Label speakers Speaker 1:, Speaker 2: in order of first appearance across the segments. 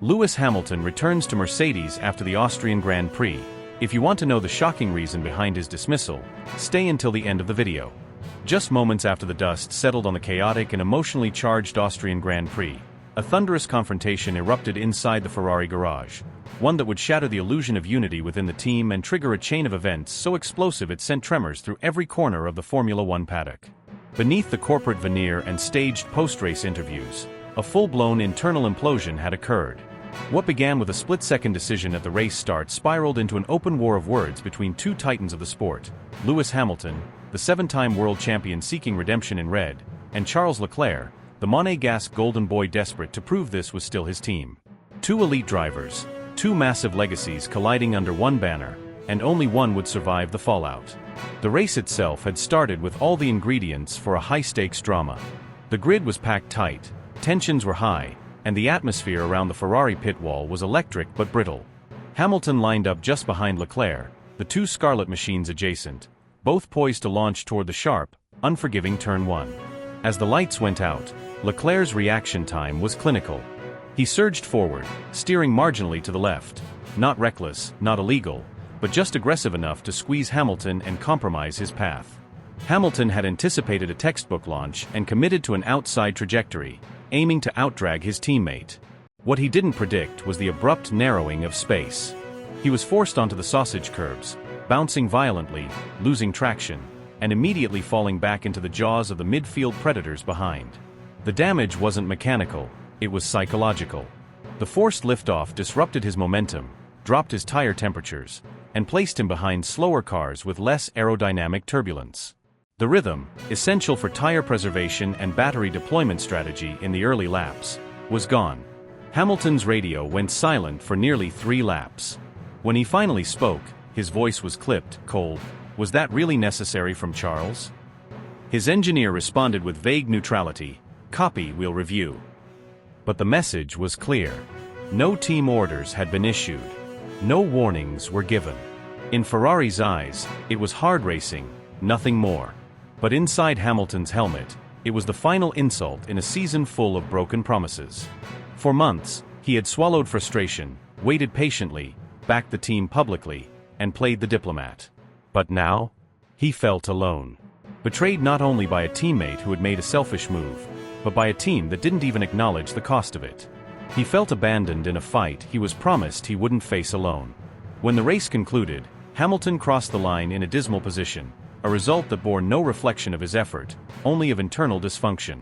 Speaker 1: Lewis Hamilton returns to Mercedes after the Austrian Grand Prix. If you want to know the shocking reason behind his dismissal, stay until the end of the video. Just moments after the dust settled on the chaotic and emotionally charged Austrian Grand Prix, a thunderous confrontation erupted inside the Ferrari garage, one that would shatter the illusion of unity within the team and trigger a chain of events so explosive it sent tremors through every corner of the Formula One paddock. Beneath the corporate veneer and staged post-race interviews, a full-blown internal implosion had occurred. What began with a split-second decision at the race start spiraled into an open war of words between two titans of the sport: Lewis Hamilton, the seven-time world champion seeking redemption in red, and Charles Leclerc, the Monégasque golden boy desperate to prove this was still his team. Two elite drivers, two massive legacies colliding under one banner, and only one would survive the fallout. The race itself had started with all the ingredients for a high-stakes drama. The grid was packed tight, tensions were high, and the atmosphere around the Ferrari pit wall was electric but brittle. Hamilton lined up just behind Leclerc, the two Scarlet machines adjacent, both poised to launch toward the sharp, unforgiving turn 1. As the lights went out, Leclerc's reaction time was clinical. He surged forward, steering marginally to the left, not reckless, not illegal, but just aggressive enough to squeeze Hamilton and compromise his path. Hamilton had anticipated a textbook launch and committed to an outside trajectory, aiming to outdrag his teammate. What he didn't predict was the abrupt narrowing of space. He was forced onto the sausage curbs, bouncing violently, losing traction, and immediately falling back into the jaws of the midfield predators behind. The damage wasn't mechanical, it was psychological. The forced liftoff disrupted his momentum, dropped his tire temperatures, and placed him behind slower cars with less aerodynamic turbulence. The rhythm, essential for tire preservation and battery deployment strategy in the early laps, was gone. Hamilton's radio went silent for nearly 3 laps. When he finally spoke, his voice was clipped, cold. Was that really necessary from Charles? His engineer responded with vague neutrality: "Copy, we'll review." But the message was clear. No team orders had been issued. No warnings were given. In Ferrari's eyes, it was hard racing, nothing more. But inside Hamilton's helmet, it was the final insult in a season full of broken promises. For months, he had swallowed frustration, waited patiently, backed the team publicly, and played the diplomat. But now, he felt alone. Betrayed not only by a teammate who had made a selfish move, but by a team that didn't even acknowledge the cost of it. He felt abandoned in a fight he was promised he wouldn't face alone. When the race concluded, Hamilton crossed the line in a dismal position, a result that bore no reflection of his effort, only of internal dysfunction.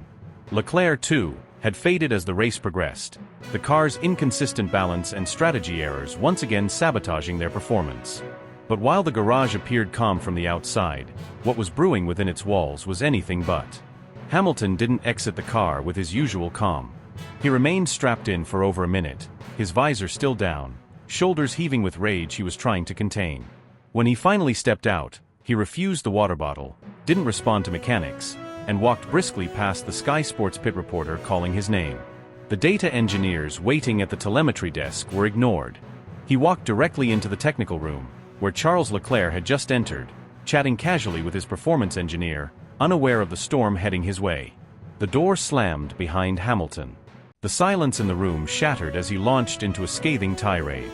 Speaker 1: Leclerc, too, had faded as the race progressed, the car's inconsistent balance and strategy errors once again sabotaging their performance. But while the garage appeared calm from the outside, what was brewing within its walls was anything but. Hamilton didn't exit the car with his usual calm. He remained strapped in for over a minute, his visor still down, shoulders heaving with rage he was trying to contain. When he finally stepped out, he refused the water bottle, didn't respond to mechanics, and walked briskly past the Sky Sports pit reporter calling his name. The data engineers waiting at the telemetry desk were ignored. He walked directly into the technical room, where Charles Leclerc had just entered, chatting casually with his performance engineer, unaware of the storm heading his way. The door slammed behind Hamilton. The silence in the room shattered as he launched into a scathing tirade.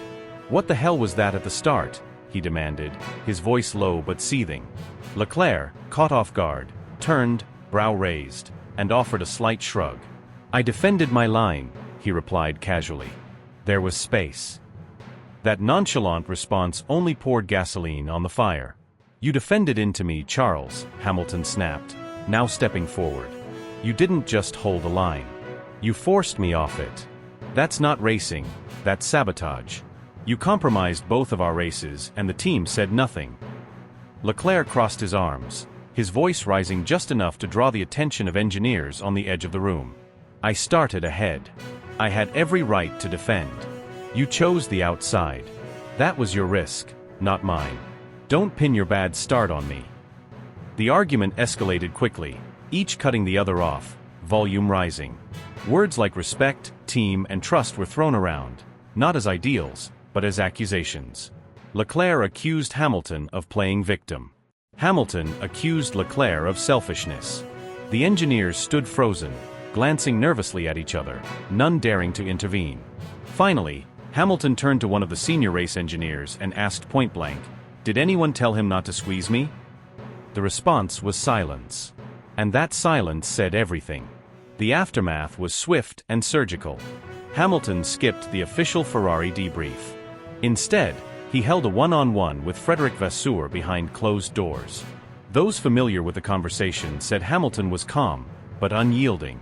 Speaker 1: "What the hell was that at the start?" he demanded, his voice low but seething. Leclerc, caught off guard, turned, brow raised, and offered a slight shrug. "I defended my line," he replied casually. There was space. That nonchalant response only poured gasoline on the fire. "You defended into me, Charles," Hamilton snapped, now stepping forward. "You didn't just hold the line. You forced me off it. That's not racing, that's sabotage. You compromised both of our races and the team said nothing." Leclerc crossed his arms, his voice rising just enough to draw the attention of engineers on the edge of the room. "I started ahead. I had every right to defend. You chose the outside. That was your risk, not mine. Don't pin your bad start on me." The argument escalated quickly, each cutting the other off, volume rising. Words like respect, team, and trust were thrown around, not as ideals, but as accusations. Leclerc accused Hamilton of playing victim. Hamilton accused Leclerc of selfishness. The engineers stood frozen, glancing nervously at each other, none daring to intervene. Finally, Hamilton turned to one of the senior race engineers and asked point-blank, "Did anyone tell him not to squeeze me?" The response was silence. And that silence said everything. The aftermath was swift and surgical. Hamilton skipped the official Ferrari debrief. Instead, he held a one-on-one with Frédéric Vasseur behind closed doors. Those familiar with the conversation said Hamilton was calm, but unyielding.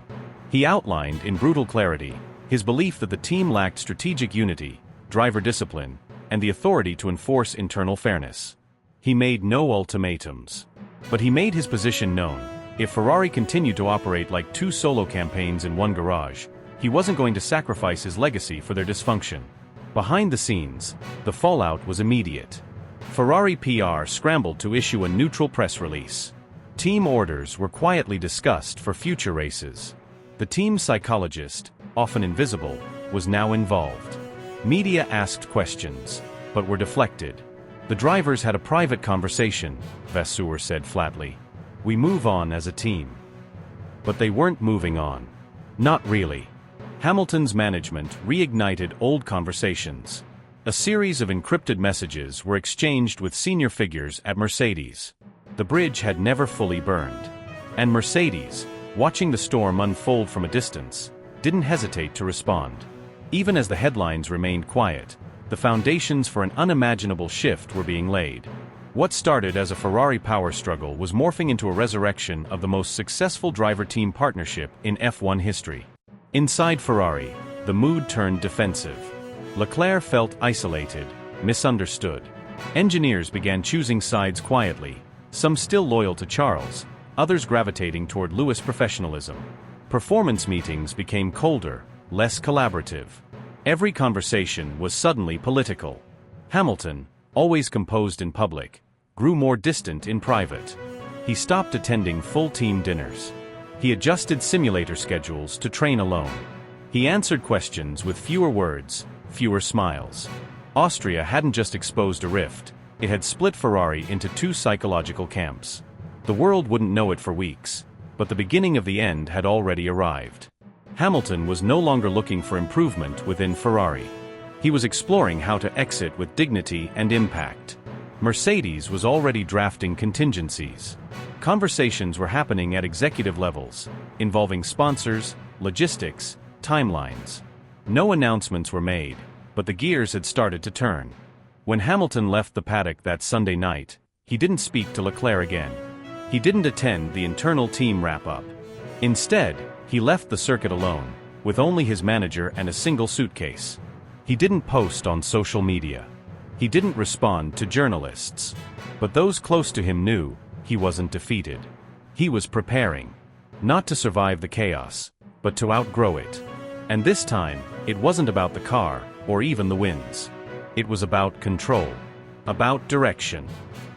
Speaker 1: He outlined in brutal clarity his belief that the team lacked strategic unity, driver discipline, and the authority to enforce internal fairness. He made no ultimatums. But he made his position known. If Ferrari continued to operate like two solo campaigns in one garage, he wasn't going to sacrifice his legacy for their dysfunction. Behind the scenes, the fallout was immediate. Ferrari PR scrambled to issue a neutral press release. Team orders were quietly discussed for future races. The team psychologist, often invisible, was now involved. Media asked questions, but were deflected. The drivers had a private conversation, Vasseur said flatly. "We move on as a team." But they weren't moving on. Not really. Hamilton's management reignited old conversations. A series of encrypted messages were exchanged with senior figures at Mercedes. The bridge had never fully burned. And Mercedes, watching the storm unfold from a distance, didn't hesitate to respond. Even as the headlines remained quiet, the foundations for an unimaginable shift were being laid. What started as a Ferrari power struggle was morphing into a resurrection of the most successful driver-team partnership in F1 history. Inside Ferrari, the mood turned defensive. Leclerc felt isolated, misunderstood. Engineers began choosing sides quietly, some still loyal to Charles, others gravitating toward Lewis' professionalism. Performance meetings became colder, less collaborative. Every conversation was suddenly political. Hamilton, always composed in public, grew more distant in private. He stopped attending full team dinners. He adjusted simulator schedules to train alone. He answered questions with fewer words, fewer smiles. Austria hadn't just exposed a rift, it had split Ferrari into two psychological camps. The world wouldn't know it for weeks, but the beginning of the end had already arrived. Hamilton was no longer looking for improvement within Ferrari. He was exploring how to exit with dignity and impact. Mercedes was already drafting contingencies. Conversations were happening at executive levels, involving sponsors, logistics, timelines. No announcements were made, but the gears had started to turn. When Hamilton left the paddock that Sunday night, he didn't speak to Leclerc again. He didn't attend the internal team wrap-up. Instead, he left the circuit alone, with only his manager and a single suitcase. He didn't post on social media. He didn't respond to journalists. But those close to him knew he wasn't defeated. He was preparing. Not to survive the chaos, but to outgrow it. And this time, it wasn't about the car, or even the wins. It was about control. About direction.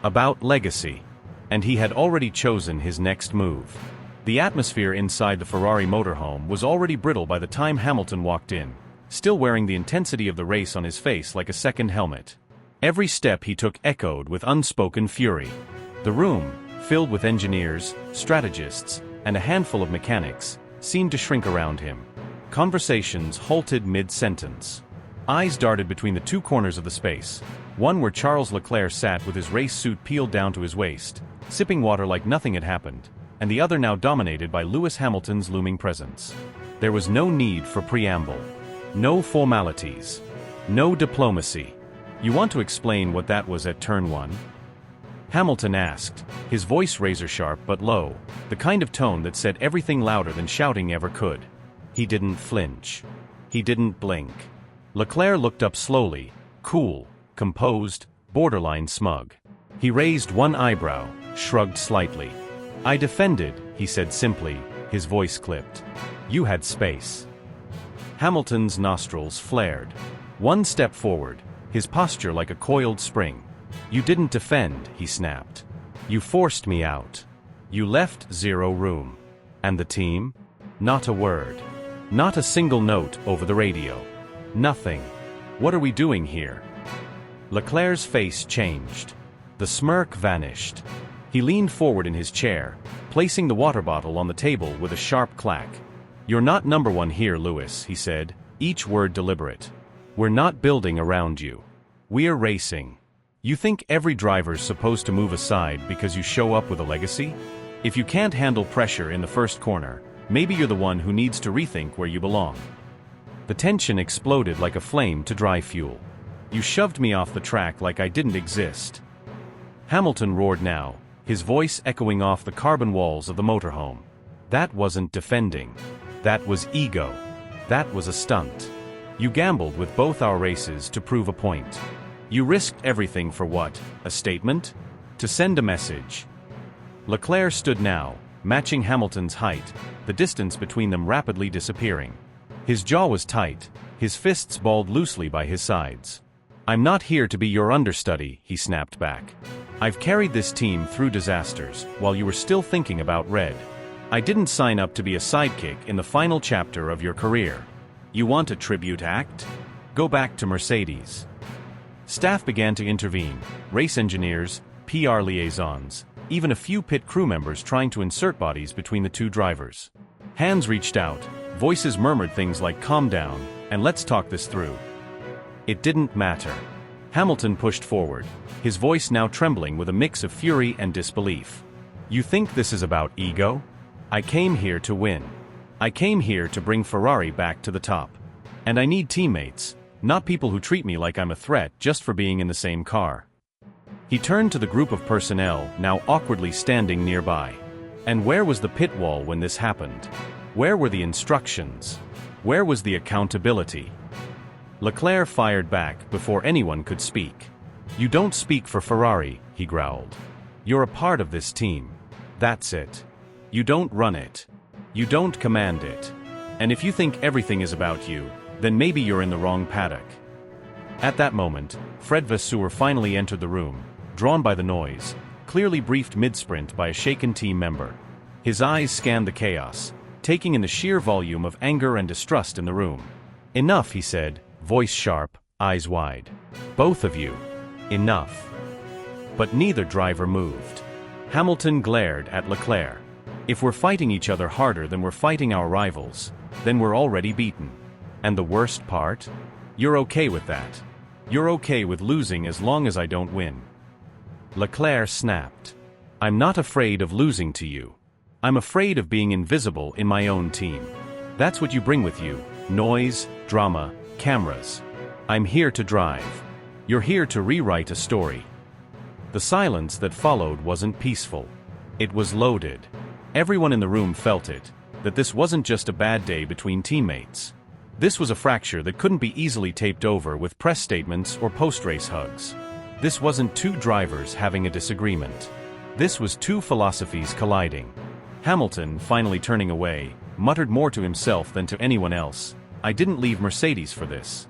Speaker 1: About legacy. And he had already chosen his next move. The atmosphere inside the Ferrari motorhome was already brittle by the time Hamilton walked in, still wearing the intensity of the race on his face like a second helmet. Every step he took echoed with unspoken fury. The room, filled with engineers, strategists, and a handful of mechanics, seemed to shrink around him. Conversations halted mid-sentence. Eyes darted between the two corners of the space, one where Charles Leclerc sat with his race suit peeled down to his waist, sipping water like nothing had happened, and the other now dominated by Lewis Hamilton's looming presence. There was no need for preamble. No formalities. No diplomacy. "You want to explain what that was at turn 1? Hamilton asked, his voice razor-sharp but low, the kind of tone that said everything louder than shouting ever could. He didn't flinch. He didn't blink. Leclerc looked up slowly, cool, composed, borderline smug. He raised one eyebrow, shrugged slightly. "I defended," he said simply, his voice clipped. "You had space." Hamilton's nostrils flared. One step forward, his posture like a coiled spring. "You didn't defend," he snapped. "You forced me out. You left zero room. And the team? Not a word. Not a single note over the radio. Nothing. What are we doing here?" Leclerc's face changed. The smirk vanished. He leaned forward in his chair, placing the water bottle on the table with a sharp clack. "You're not number one here, Lewis," he said, each word deliberate. We're not building around you. We're racing. You think every driver's supposed to move aside because you show up with a legacy? If you can't handle pressure in the first corner, maybe you're the one who needs to rethink where you belong. The tension exploded like a flame to dry fuel. You shoved me off the track like I didn't exist. Hamilton roared now, his voice echoing off the carbon walls of the motorhome. That wasn't defending. That was ego. That was a stunt. You gambled with both our races to prove a point. You risked everything for what? A statement? To send a message. Leclerc stood now, matching Hamilton's height, the distance between them rapidly disappearing. His jaw was tight, his fists balled loosely by his sides. I'm not here to be your understudy, he snapped back. I've carried this team through disasters, while you were still thinking about red. I didn't sign up to be a sidekick in the final chapter of your career. You want a tribute act? Go back to Mercedes. Staff began to intervene, race engineers, PR liaisons, even a few pit crew members trying to insert bodies between the two drivers. Hands reached out, voices murmured things like calm down, and let's talk this through. It didn't matter. Hamilton pushed forward, his voice now trembling with a mix of fury and disbelief. You think this is about ego? I came here to win. I came here to bring Ferrari back to the top. And I need teammates, not people who treat me like I'm a threat just for being in the same car. He turned to the group of personnel now awkwardly standing nearby. And where was the pit wall when this happened? Where were the instructions? Where was the accountability? Leclerc fired back before anyone could speak. You don't speak for Ferrari, he growled. You're a part of this team. That's it. You don't run it. You don't command it. And if you think everything is about you, then maybe you're in the wrong paddock. At that moment, Fred Vasseur finally entered the room, drawn by the noise, clearly briefed mid-sprint by a shaken team member. His eyes scanned the chaos, taking in the sheer volume of anger and distrust in the room. Enough, he said, voice sharp, eyes wide. Both of you. Enough. But neither driver moved. Hamilton glared at Leclerc. If we're fighting each other harder than we're fighting our rivals, then we're already beaten. And the worst part? You're okay with that. You're okay with losing as long as I don't win. Leclerc snapped. I'm not afraid of losing to you. I'm afraid of being invisible in my own team. That's what you bring with you, noise, drama, cameras. I'm here to drive. You're here to rewrite a story. The silence that followed wasn't peaceful. It was loaded. Everyone in the room felt it, that this wasn't just a bad day between teammates. This was a fracture that couldn't be easily taped over with press statements or post-race hugs. This wasn't two drivers having a disagreement. This was two philosophies colliding. Hamilton, finally turning away, muttered more to himself than to anyone else. I didn't leave Mercedes for this.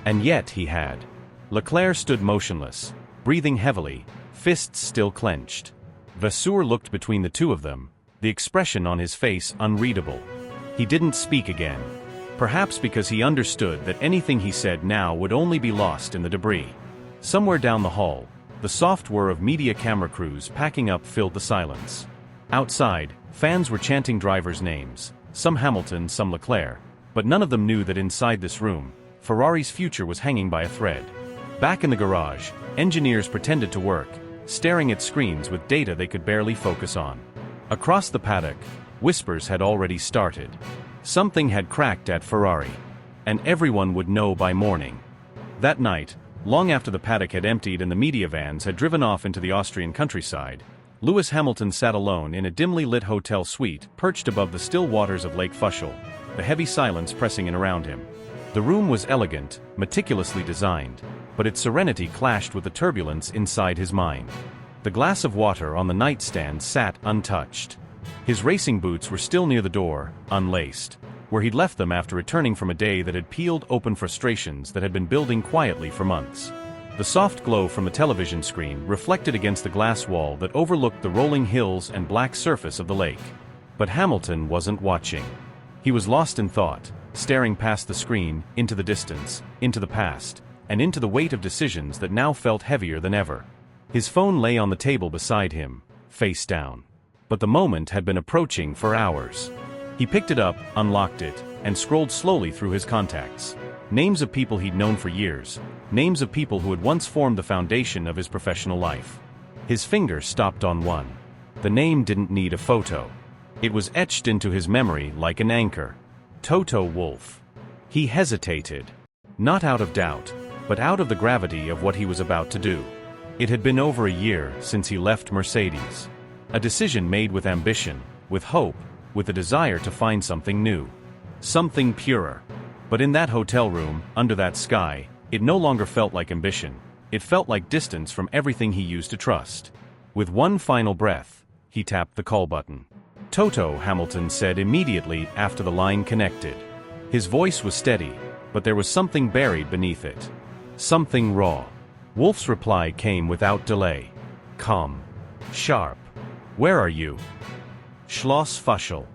Speaker 1: And yet he had. Leclerc stood motionless, breathing heavily, fists still clenched. Vasseur looked between the two of them, the expression on his face unreadable. He didn't speak again. Perhaps because he understood that anything he said now would only be lost in the debris. Somewhere down the hall, the soft whir of media camera crews packing up filled the silence. Outside, fans were chanting drivers' names, some Hamilton, some Leclerc, but none of them knew that inside this room, Ferrari's future was hanging by a thread. Back in the garage, engineers pretended to work, staring at screens with data they could barely focus on. Across the paddock, whispers had already started. Something had cracked at Ferrari. And everyone would know by morning. That night, long after the paddock had emptied and the media vans had driven off into the Austrian countryside, Lewis Hamilton sat alone in a dimly lit hotel suite perched above the still waters of Lake Fushel, the heavy silence pressing in around him. The room was elegant, meticulously designed, but its serenity clashed with the turbulence inside his mind. The glass of water on the nightstand sat untouched. His racing boots were still near the door, unlaced, where he'd left them after returning from a day that had peeled open frustrations that had been building quietly for months. The soft glow from the television screen reflected against the glass wall that overlooked the rolling hills and black surface of the lake. But Hamilton wasn't watching. He was lost in thought, staring past the screen, into the distance, into the past, and into the weight of decisions that now felt heavier than ever. His phone lay on the table beside him, face down. But the moment had been approaching for hours. He picked it up, unlocked it, and scrolled slowly through his contacts. Names of people he'd known for years, names of people who had once formed the foundation of his professional life. His finger stopped on one. The name didn't need a photo. It was etched into his memory like an anchor. Toto Wolff. He hesitated. Not out of doubt, but out of the gravity of what he was about to do. It had been over a year since he left Mercedes. A decision made with ambition, with hope, with a desire to find something new. Something purer. But in that hotel room, under that sky, it no longer felt like ambition. It felt like distance from everything he used to trust. With one final breath, he tapped the call button. Toto, Hamilton said immediately after the line connected. His voice was steady, but there was something buried beneath it. Something raw. Wolff's reply came without delay. Calm. Sharp. Where are you? Schloss Fuschel.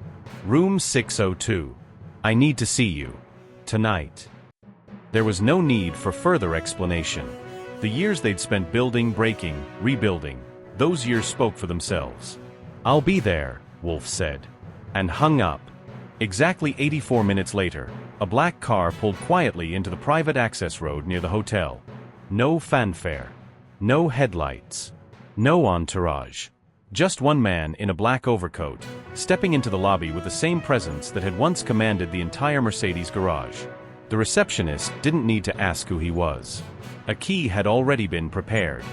Speaker 1: Room 602. I need to see you. Tonight. There was no need for further explanation. The years they'd spent building, breaking, rebuilding, those years spoke for themselves. I'll be there, Wolff said. And hung up. Exactly 84 minutes later, a black car pulled quietly into the private access road near the hotel. No fanfare. No headlights. No entourage. Just one man in a black overcoat, stepping into the lobby with the same presence that had once commanded the entire Mercedes garage. The receptionist didn't need to ask who he was. A key had already been prepared.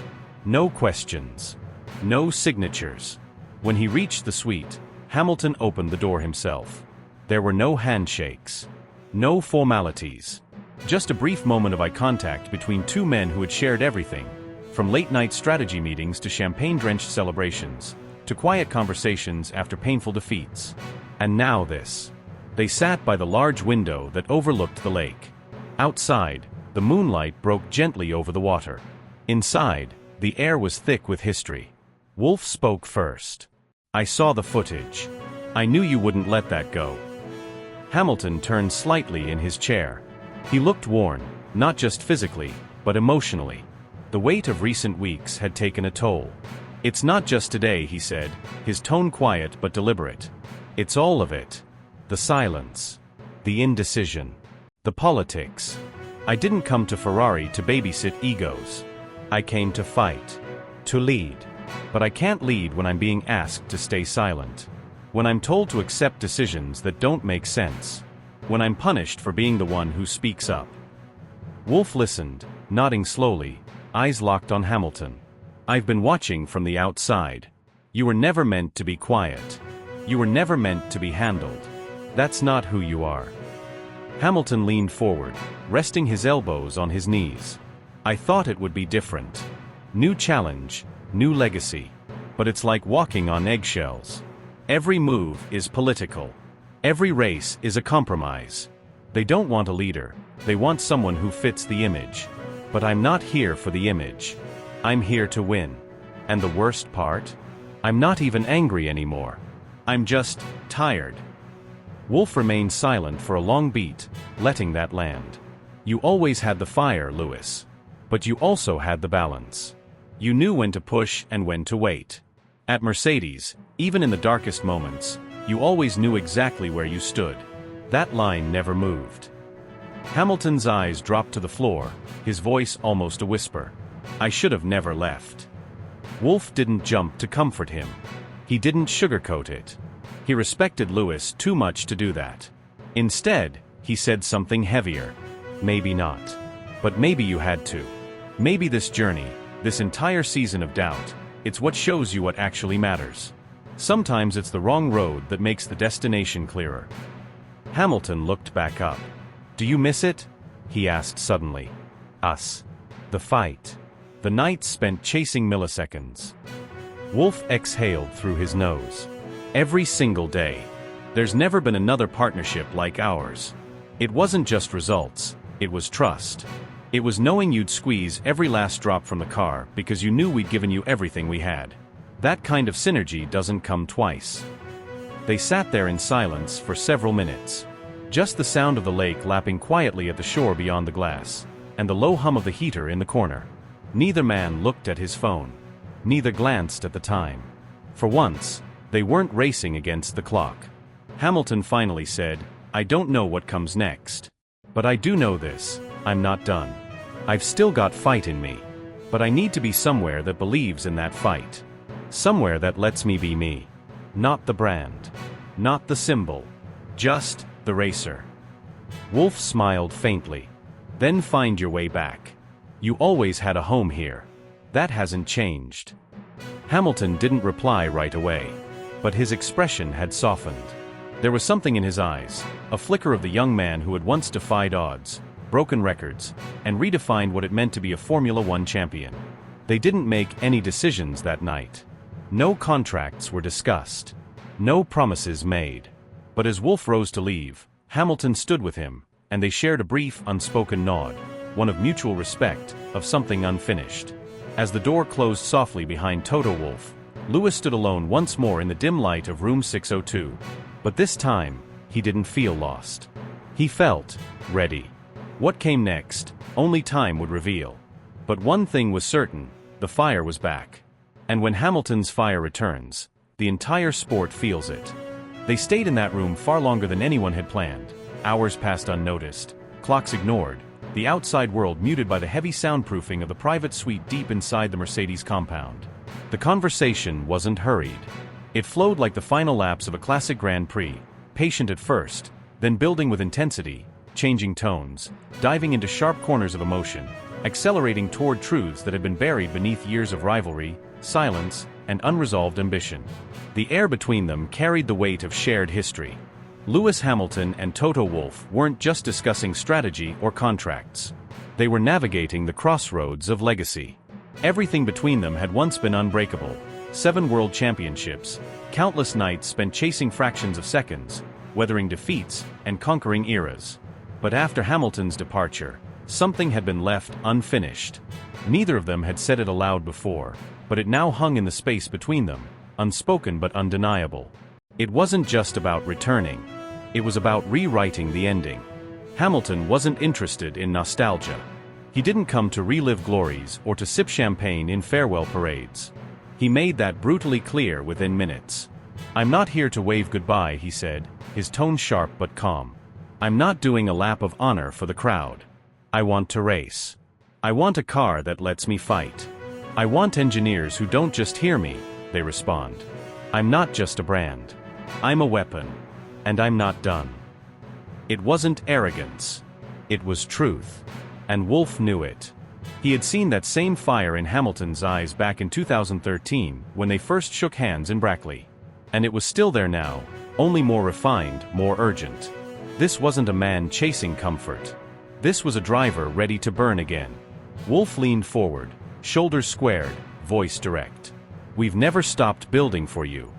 Speaker 1: No questions. No signatures. When he reached the suite, Hamilton opened the door himself. There were no handshakes. No formalities. Just a brief moment of eye contact between two men who had shared everything, from late-night strategy meetings to champagne-drenched celebrations, to quiet conversations after painful defeats. And now this. They sat by the large window that overlooked the lake. Outside, the moonlight broke gently over the water. Inside, the air was thick with history. Wolff spoke first. I saw the footage. I knew you wouldn't let that go. Hamilton turned slightly in his chair. He looked worn, not just physically, but emotionally. The weight of recent weeks had taken a toll. It's not just today, he said, his tone quiet but deliberate. It's all of it. The silence. The indecision. The politics. I didn't come to Ferrari to babysit egos. I came to fight. To lead. But I can't lead when I'm being asked to stay silent. When I'm told to accept decisions that don't make sense. When I'm punished for being the one who speaks up. Wolff listened, nodding slowly, eyes locked on Hamilton. I've been watching from the outside. You were never meant to be quiet. You were never meant to be handled. That's not who you are. Hamilton leaned forward, resting his elbows on his knees. I thought it would be different. New challenge, new legacy. But it's like walking on eggshells. Every move is political. Every race is a compromise. They don't want a leader, they want someone who fits the image. But I'm not here for the image. I'm here to win. And the worst part? I'm not even angry anymore. I'm just tired. Wolff remained silent for a long beat, letting that land. You always had the fire, Lewis. But you also had the balance. You knew when to push and when to wait. At Mercedes, even in the darkest moments, you always knew exactly where you stood. That line never moved. Hamilton's eyes dropped to the floor, his voice almost a whisper. I should have never left. Wolff didn't jump to comfort him. He didn't sugarcoat it. He respected Lewis too much to do that. Instead, he said something heavier. Maybe not. But maybe you had to. Maybe this journey, this entire season of doubt, it's what shows you what actually matters. Sometimes it's the wrong road that makes the destination clearer. Hamilton looked back up. Do you miss it? He asked suddenly. Us. The fight. The nights spent chasing milliseconds. Wolff exhaled through his nose. Every single day. There's never been another partnership like ours. It wasn't just results, it was trust. It was knowing you'd squeeze every last drop from the car because you knew we'd given you everything we had. That kind of synergy doesn't come twice. They sat there in silence for several minutes. Just the sound of the lake lapping quietly at the shore beyond the glass, and the low hum of the heater in the corner. Neither man looked at his phone. Neither glanced at the time. For once, they weren't racing against the clock. Hamilton finally said, I don't know what comes next. But I do know this, I'm not done. I've still got fight in me. But I need to be somewhere that believes in that fight. Somewhere that lets me be me. Not the brand. Not the symbol. Just the racer. Wolff smiled faintly. Then find your way back. You always had a home here. That hasn't changed. Hamilton didn't reply right away. But his expression had softened. There was something in his eyes, a flicker of the young man who had once defied odds, broken records, and redefined what it meant to be a Formula One champion. They didn't make any decisions that night. No contracts were discussed. No promises made. But as Wolff rose to leave, Hamilton stood with him, and they shared a brief, unspoken nod, one of mutual respect, of something unfinished. As the door closed softly behind Toto Wolff, Lewis stood alone once more in the dim light of room 602. But this time, he didn't feel lost. He felt ready. What came next, only time would reveal. But one thing was certain, the fire was back. And when Hamilton's fire returns, the entire sport feels it. They stayed in that room far longer than anyone had planned. Hours passed unnoticed, clocks ignored, the outside world muted by the heavy soundproofing of the private suite deep inside the Mercedes compound. The conversation wasn't hurried. It flowed like the final laps of a classic Grand Prix, patient at first, then building with intensity, changing tones, diving into sharp corners of emotion, accelerating toward truths that had been buried beneath years of rivalry, silence, and unresolved ambition. The air between them carried the weight of shared history. Lewis Hamilton and Toto Wolff weren't just discussing strategy or contracts. They were navigating the crossroads of legacy. Everything between them had once been unbreakable. 7 world championships, countless nights spent chasing fractions of seconds, weathering defeats and conquering eras. But after Hamilton's departure, something had been left unfinished. Neither of them had said it aloud before, but it now hung in the space between them, unspoken but undeniable. It wasn't just about returning. It was about rewriting the ending. Hamilton wasn't interested in nostalgia. He didn't come to relive glories or to sip champagne in farewell parades. He made that brutally clear within minutes. "I'm not here to wave goodbye," he said, his tone sharp but calm. "I'm not doing a lap of honor for the crowd. I want to race. I want a car that lets me fight. I want engineers who don't just hear me, they respond. I'm not just a brand. I'm a weapon. And I'm not done." It wasn't arrogance. It was truth. And Wolff knew it. He had seen that same fire in Hamilton's eyes back in 2013 when they first shook hands in Brackley. And it was still there now, only more refined, more urgent. This wasn't a man chasing comfort. This was a driver ready to burn again. Wolff leaned forward, shoulders squared, voice direct. "We've never stopped building for you.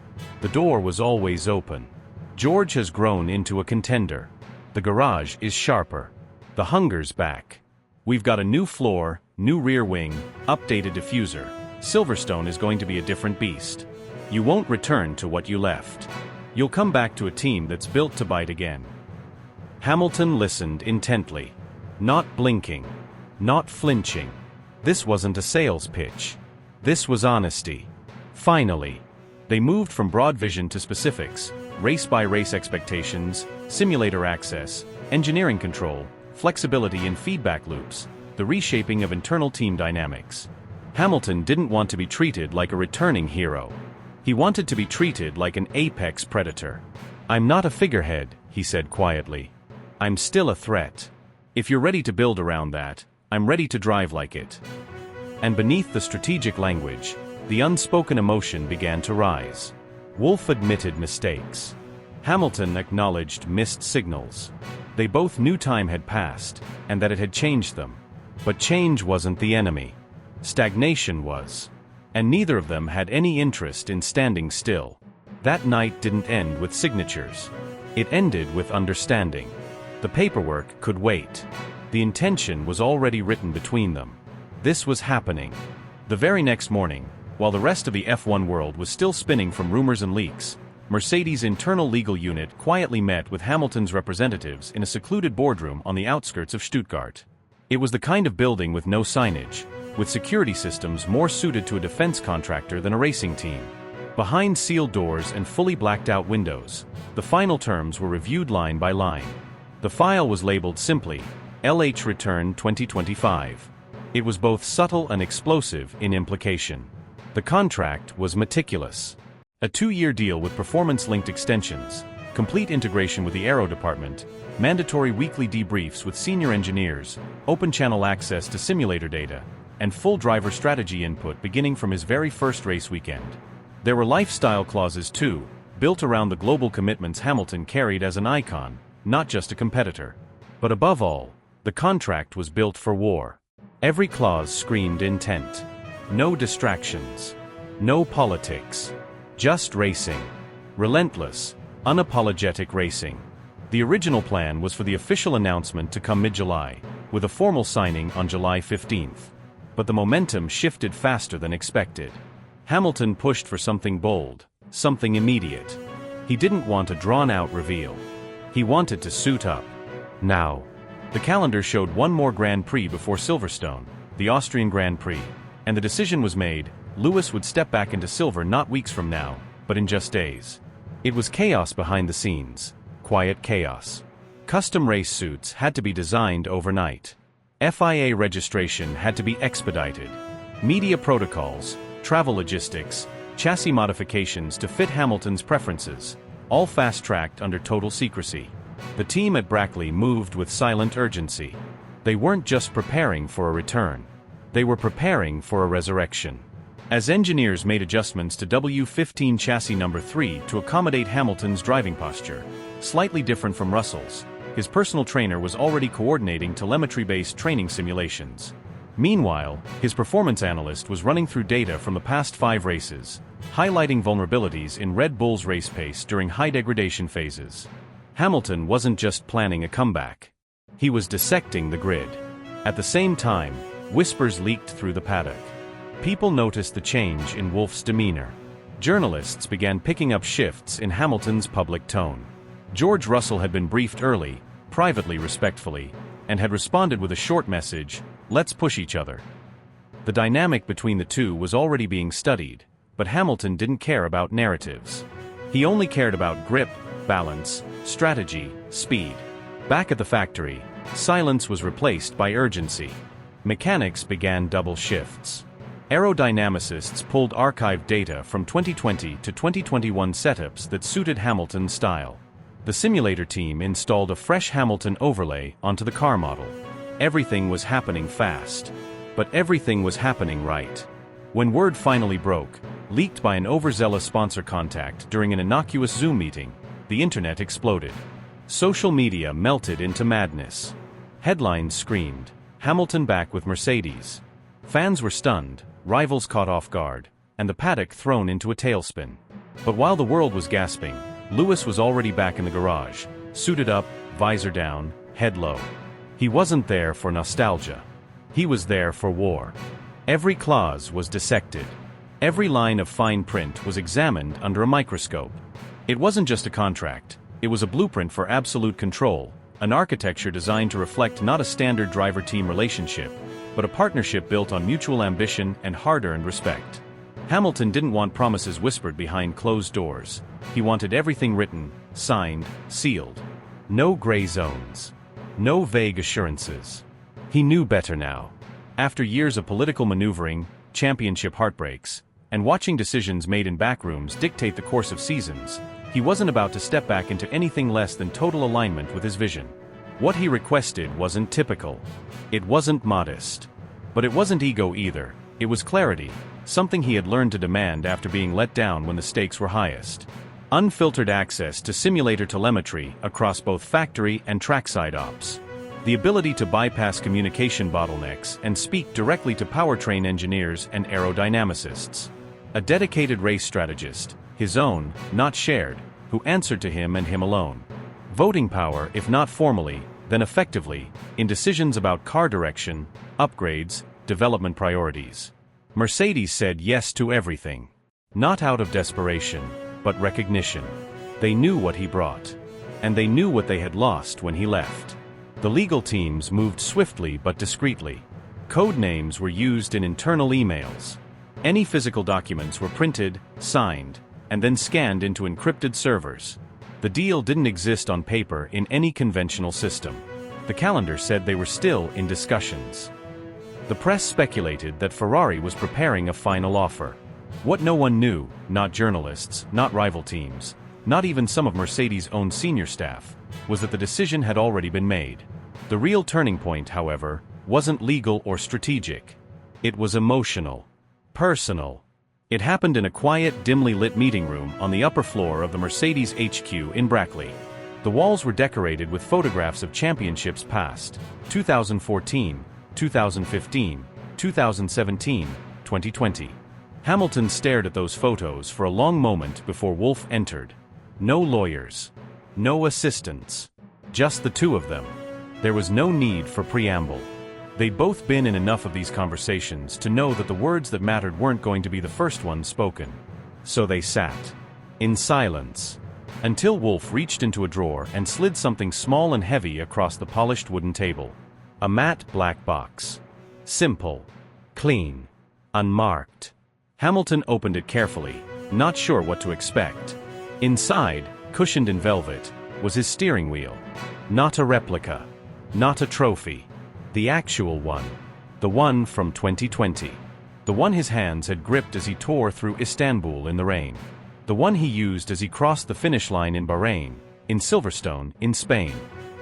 Speaker 1: The door was always open. George has grown into a contender. The garage is sharper. The hunger's back. We've got a new floor, new rear wing, updated diffuser. Silverstone is going to be a different beast. You won't return to what you left. You'll come back to a team that's built to bite again." Hamilton listened intently. Not blinking. Not flinching. This wasn't a sales pitch. This was honesty. Finally. They moved from broad vision to specifics, race-by-race expectations, simulator access, engineering control, flexibility in feedback loops, the reshaping of internal team dynamics. Hamilton didn't want to be treated like a returning hero. He wanted to be treated like an apex predator. "I'm not a figurehead," he said quietly. "I'm still a threat. If you're ready to build around that, I'm ready to drive like it." And beneath the strategic language, the unspoken emotion began to rise. Wolff admitted mistakes. Hamilton acknowledged missed signals. They both knew time had passed, and that it had changed them. But change wasn't the enemy. Stagnation was. And neither of them had any interest in standing still. That night didn't end with signatures. It ended with understanding. The paperwork could wait. The intention was already written between them. This was happening. The very next morning, while the rest of the F1 world was still spinning from rumors and leaks, Mercedes' internal legal unit quietly met with Hamilton's representatives in a secluded boardroom on the outskirts of Stuttgart. It was the kind of building with no signage, with security systems more suited to a defense contractor than a racing team. Behind sealed doors and fully blacked-out windows, the final terms were reviewed line by line. The file was labeled simply, LH Return 2025. It was both subtle and explosive in implication. The contract was meticulous. A 2-year deal with performance-linked extensions, complete integration with the aero department, mandatory weekly debriefs with senior engineers, open channel access to simulator data, and full driver strategy input beginning from his very first race weekend. There were lifestyle clauses too, built around the global commitments Hamilton carried as an icon, not just a competitor. But above all, the contract was built for war. Every clause screamed intent. No distractions. No politics. Just racing. Relentless, unapologetic racing. The original plan was for the official announcement to come mid-July, with a formal signing on July 15th. But the momentum shifted faster than expected. Hamilton pushed for something bold, something immediate. He didn't want a drawn-out reveal. He wanted to suit up. Now. The calendar showed one more Grand Prix before Silverstone, the Austrian Grand Prix, and the decision was made, Lewis would step back into silver not weeks from now, but in just days. It was chaos behind the scenes. Quiet chaos. Custom race suits had to be designed overnight. FIA registration had to be expedited. Media protocols, travel logistics, chassis modifications to fit Hamilton's preferences, all fast-tracked under total secrecy. The team at Brackley moved with silent urgency. They weren't just preparing for a return. They were preparing for a resurrection. As engineers made adjustments to W15 chassis number 3 to accommodate Hamilton's driving posture, slightly different from Russell's, his personal trainer was already coordinating telemetry-based training simulations. Meanwhile, his performance analyst was running through data from the past 5 races, highlighting vulnerabilities in Red Bull's race pace during high degradation phases. Hamilton wasn't just planning a comeback. He was dissecting the grid. At the same time, whispers leaked through the paddock. People noticed the change in Wolff's demeanor. Journalists began picking up shifts in Hamilton's public tone. George Russell had been briefed early, privately respectfully, and had responded with a short message, "Let's push each other." The dynamic between the two was already being studied, but Hamilton didn't care about narratives. He only cared about grip, balance, strategy, speed. Back at the factory, silence was replaced by urgency. Mechanics began double shifts. Aerodynamicists pulled archived data from 2020 to 2021 setups that suited Hamilton's style. The simulator team installed a fresh Hamilton overlay onto the car model. Everything was happening fast. But everything was happening right. When word finally broke, leaked by an overzealous sponsor contact during an innocuous Zoom meeting, the internet exploded. Social media melted into madness. Headlines screamed, "Hamilton back with Mercedes." Fans were stunned, rivals caught off guard, and the paddock thrown into a tailspin. But while the world was gasping, Lewis was already back in the garage, suited up, visor down, head low. He wasn't there for nostalgia. He was there for war. Every clause was dissected. Every line of fine print was examined under a microscope. It wasn't just a contract, it was a blueprint for absolute control, an architecture designed to reflect not a standard driver-team relationship, but a partnership built on mutual ambition and hard-earned respect. Hamilton didn't want promises whispered behind closed doors. He wanted everything written, signed, sealed. No gray zones. No vague assurances. He knew better now. After years of political maneuvering, championship heartbreaks, and watching decisions made in backrooms dictate the course of seasons, he wasn't about to step back into anything less than total alignment with his vision. What he requested wasn't typical. It wasn't modest. But it wasn't ego either. It was clarity, something he had learned to demand after being let down when the stakes were highest. Unfiltered access to simulator telemetry across both factory and trackside ops. The ability to bypass communication bottlenecks and speak directly to powertrain engineers and aerodynamicists. A dedicated race strategist, his own, not shared, who answered to him and him alone. Voting power, if not formally, then effectively, in decisions about car direction, upgrades, development priorities. Mercedes said yes to everything. Not out of desperation, but recognition. They knew what he brought. And they knew what they had lost when he left. The legal teams moved swiftly but discreetly. Code names were used in internal emails. Any physical documents were printed, signed, and then scanned into encrypted servers. The deal didn't exist on paper in any conventional system. The calendar said they were still in discussions. The press speculated that Ferrari was preparing a final offer. What no one knew, not journalists, not rival teams, not even some of Mercedes' own senior staff, was that the decision had already been made. The real turning point, however, wasn't legal or strategic. It was emotional. Personal. It happened in a quiet, dimly lit meeting room on the upper floor of the Mercedes HQ in Brackley. The walls were decorated with photographs of championships past: 2014, 2015, 2017, 2020. Hamilton stared at those photos for a long moment before Wolff entered. No lawyers. No assistants. Just the two of them. There was no need for preamble. They'd both been in enough of these conversations to know that the words that mattered weren't going to be the first ones spoken. So they sat. In silence. Until Wolff reached into a drawer and slid something small and heavy across the polished wooden table. A matte black box. Simple. Clean. Unmarked. Hamilton opened it carefully, not sure what to expect. Inside, cushioned in velvet, was his steering wheel. Not a replica. Not a trophy. The actual one. The one from 2020. The one his hands had gripped as he tore through Istanbul in the rain. The one he used as he crossed the finish line in Bahrain, in Silverstone, in Spain.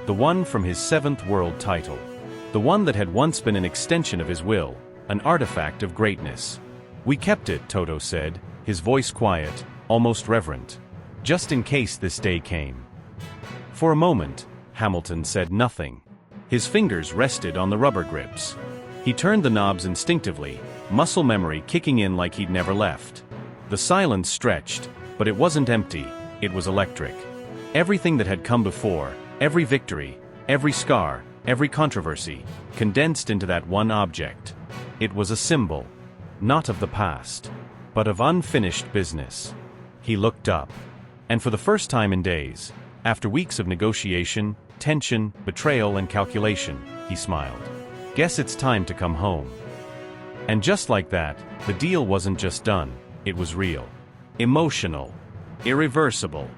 Speaker 1: The one from his 7th world title. The one that had once been an extension of his will, an artifact of greatness. "We kept it," Toto said, his voice quiet, almost reverent. "Just in case this day came." For a moment, Hamilton said nothing. His fingers rested on the rubber grips. He turned the knobs instinctively, muscle memory kicking in like he'd never left. The silence stretched, but it wasn't empty, it was electric. Everything that had come before, every victory, every scar, every controversy, condensed into that one object. It was a symbol, not of the past, but of unfinished business. He looked up. And for the first time in days, after weeks of negotiation, tension, betrayal, and calculation, he smiled. "Guess it's time to come home." And just like that, the deal wasn't just done, it was real. Emotional. Irreversible.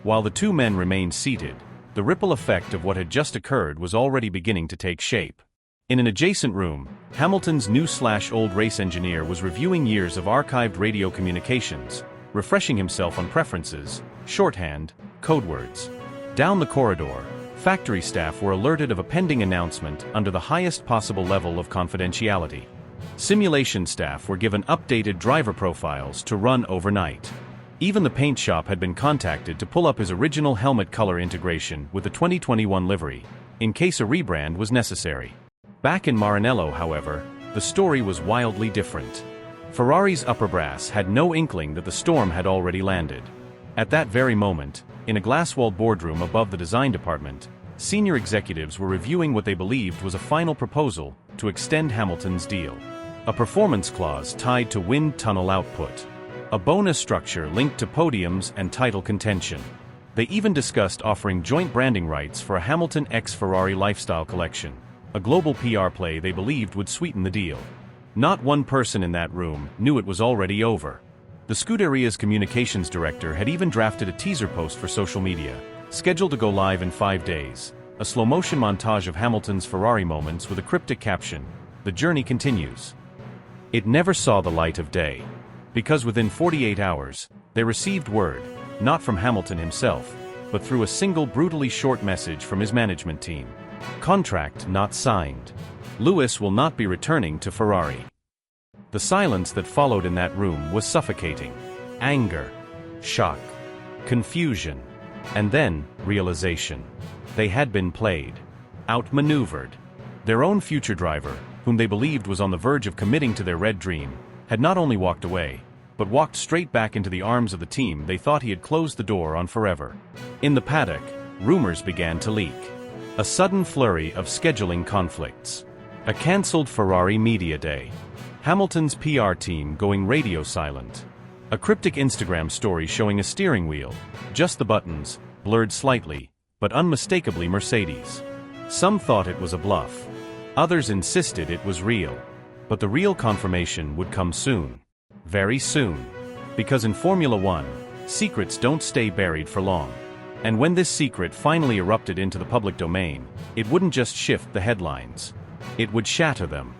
Speaker 1: While the two men remained seated, the ripple effect of what had just occurred was already beginning to take shape. In an adjacent room, Hamilton's new/old race engineer was reviewing years of archived radio communications, refreshing himself on preferences, shorthand, code words. Down the corridor, factory staff were alerted of a pending announcement under the highest possible level of confidentiality. Simulation staff were given updated driver profiles to run overnight. Even the paint shop had been contacted to pull up his original helmet color integration with the 2021 livery, in case a rebrand was necessary. Back in Maranello, however, the story was wildly different. Ferrari's upper brass had no inkling that the storm had already landed. At that very moment, in a glass-walled boardroom above the design department, senior executives were reviewing what they believed was a final proposal to extend Hamilton's deal. A performance clause tied to wind tunnel output. A bonus structure linked to podiums and title contention. They even discussed offering joint branding rights for a Hamilton x Ferrari lifestyle collection, a global PR play they believed would sweeten the deal. Not one person in that room knew it was already over. The Scuderia's communications director had even drafted a teaser post for social media, scheduled to go live in 5 days, a slow-motion montage of Hamilton's Ferrari moments with a cryptic caption, "The journey continues." It never saw the light of day. Because within 48 hours, they received word, not from Hamilton himself, but through a single brutally short message from his management team. Contract not signed. Lewis will not be returning to Ferrari. The silence that followed in that room was suffocating. Anger. Shock. Confusion. And then, realization. They had been played. Outmaneuvered. Their own future driver, whom they believed was on the verge of committing to their red dream, had not only walked away, but walked straight back into the arms of the team they thought he had closed the door on forever. In the paddock, rumors began to leak. A sudden flurry of scheduling conflicts. A cancelled Ferrari media day. Hamilton's PR team going radio silent. A cryptic Instagram story showing a steering wheel, just the buttons, blurred slightly, but unmistakably Mercedes. Some thought it was a bluff. Others insisted it was real. But the real confirmation would come soon. Very soon. Because in Formula One, secrets don't stay buried for long. And when this secret finally erupted into the public domain, it wouldn't just shift the headlines. It would shatter them.